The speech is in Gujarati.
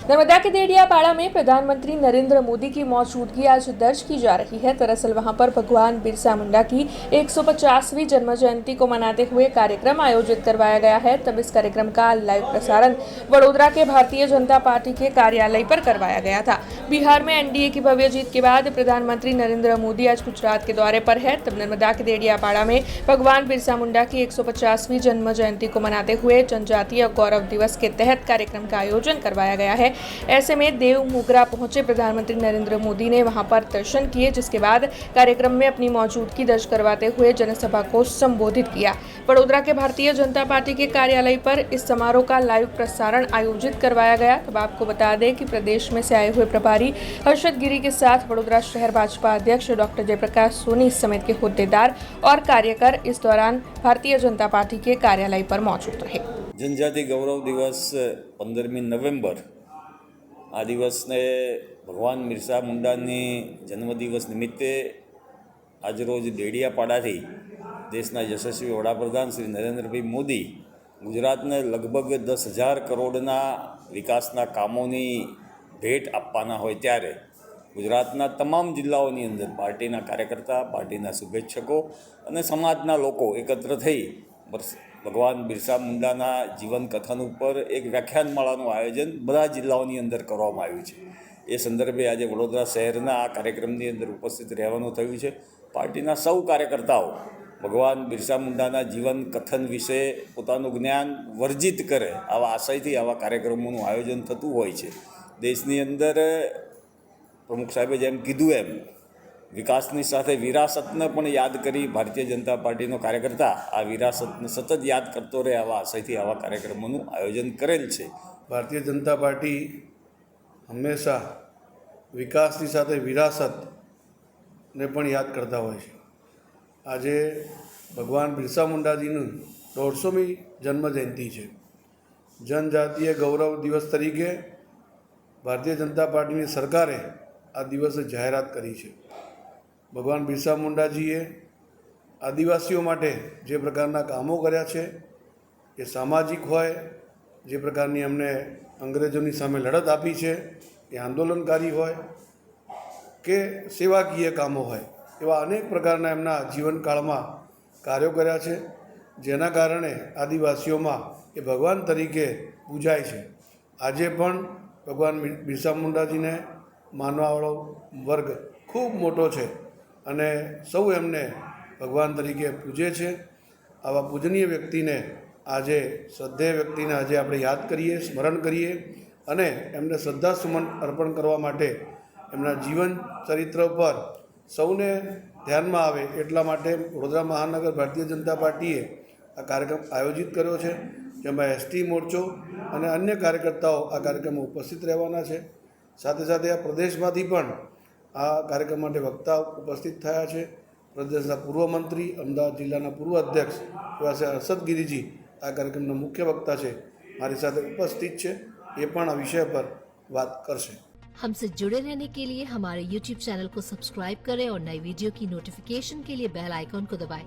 नर्मदा के देडियापाड़ा में प्रधानमंत्री नरेंद्र मोदी की मौजूदगी आज दर्ज की जा रही है। दरअसल वहां पर भगवान बिरसा मुंडा की 150वीं जन्म जयंती को मनाते हुए कार्यक्रम आयोजित करवाया गया है। तब इस कार्यक्रम का लाइव प्रसारण वडोदरा के भारतीय जनता पार्टी के कार्यालय पर करवाया गया था। बिहार में एनडीए की भव्य जीत के बाद प्रधानमंत्री नरेंद्र मोदी आज गुजरात के दौरे पर है। तब नर्मदा के देडियापाड़ा में भगवान बिरसा मुंडा की 150वीं जन्म जयंती को मनाते हुए जनजातीय गौरव दिवस के तहत कार्यक्रम का आयोजन करवाया गया है। ऐसे में देव मुगरा पहुंचे प्रधानमंत्री नरेंद्र मोदी ने वहां पर दर्शन किए, जिसके बाद कार्यक्रम में अपनी मौजूदगी दर्ज करवाते हुए जनसभा को संबोधित किया। वडोदरा के भारतीय जनता पार्टी के कार्यालय पर इस समारोह का लाइव प्रसारण आयोजित करवाया गया। तब आपको बता दें कि प्रदेश में से आए हुए प्रभारी हर्षद गिरी के साथ वडोदरा शहर भाजपा अध्यक्ष डॉक्टर जयप्रकाश सोनी समेत के होद्देदार और कार्यकर इस दौरान भारतीय जनता पार्टी के कार्यालय पर मौजूद रहे। जनजाति गौरव दिवस 15મી નવેમ્બર આ દિવસને ભગવાન બિરસા મુંડાની જન્મદિવસ નિમિત્તે આજરોજ દેડિયાપાડાથી દેશના યશસ્વી વડાપ્રધાન શ્રી નરેન્દ્રભાઈ મોદી ગુજરાતને લગભગ 10,000 કરોડના વિકાસના કામોની ભેટ આપવાના હોય ત્યારે ગુજરાતના તમામ જિલ્લાઓની અંદર પાર્ટીના કાર્યકર્તા, પાર્ટીના શુભેચ્છકો અને સમાજના લોકો એકત્ર થઈ ભગવાન બિરસા મુંડાના જીવન કથન ઉપર એક વ્યાખ્યાનમાળાનું આયોજન બધા જિલ્લાઓની અંદર કરવામાં આવ્યું છે। એ સંદર્ભે આજે વડોદરા શહેરના આ કાર્યક્રમની અંદર ઉપસ્થિત રહેવાનું થયું છે। પાર્ટીના સૌ કાર્યકર્તાઓ ભગવાન બિરસા મુંડાના જીવન કથન વિશે પોતાનું જ્ઞાન વર્જિત કરે આવા આશયથી આવા કાર્યક્રમોનું આયોજન થતું હોય છે। દેશની અંદર પ્રમુખ સાહેબે જેમ કીધું એમ વિકાસની સાથે વિરાસતને પણ યાદ કરી ભારતીય જનતા પાર્ટીનો કાર્યકર્તા આ વિરાસતને સતત યાદ કરતો રહે આવા આશયથી આવા કાર્યક્રમોનું આયોજન કરેલ છે। ભારતીય જનતા પાર્ટી હંમેશા વિકાસની સાથે વિરાસતને પણ યાદ કરતા હોય છે। આજે ભગવાન બિરસા મુંડાજીનું 150મી જન્મજયંતિ છે। જનજાતીય ગૌરવ દિવસ તરીકે ભારતીય જનતા પાર્ટીની સરકારે આ દિવસે જાહેરાત કરી છે। ભગવાન બિરસા મુંડાજીએ આદિવાસીઓ માટે જે પ્રકારના કામો કર્યા છે, એ સામાજિક હોય, જે પ્રકારની અમને અંગ્રેજોની સામે લડત આપી છે, એ આંદોલનકારી હોય કે સેવાકીય કામો હોય, એવા અનેક પ્રકારના એમના જીવનકાળમાં કાર્યો કર્યા છે, જેના કારણે આદિવાસીઓમાં એ ભગવાન તરીકે પૂજાય છે। આજે પણ ભગવાન બિરસા મુંડાજીને માનવાવાળો વર્ગ ખૂબ મોટો છે અને સૌ એમને ભગવાન તરીકે પૂજે છે। આવા પૂજનીય વ્યક્તિને આજે શ્રદ્ધેય વ્યક્તિને આજે આપણે યાદ કરીએ, સ્મરણ કરીએ અને એમને શ્રદ્ધાસુમન અર્પણ કરવા માટે એમના જીવન ચરિત્ર પર સૌને ધ્યાનમાં આવે એટલા માટે વડોદરા મહાનગર ભારતીય જનતા પાર્ટીએ આ કાર્યક્રમ આયોજિત કર્યો છે, જેમાં એસટી મોરચો અને અન્ય કાર્યકર્તાઓ આ કાર્યક્રમમાં ઉપસ્થિત રહેવાના છે। સાથે સાથે આ પ્રદેશમાંથી પણ આ કાર્યક્રમ માટે વક્તા ઉપસ્થિત થયા છે। પ્રદેશના પૂર્વ મંત્રી, અમદાવાદ જિલ્લાના પૂર્વ અધ્યક્ષ એવા છે હર્ષદ ગિરીજી આ કાર્યક્રમના મુખ્ય વક્તા છે, મારી સાથે ઉપસ્થિત છે। એ પણ આ વિષય પર વાત કરશે। हमसे जुड़े रहने के लिए हमारे YouTube चैनल को सब्सक्राइब करें और नई वीडियो की नोटिफिकेशन के लिए बेल आइकॉन को दबाएं।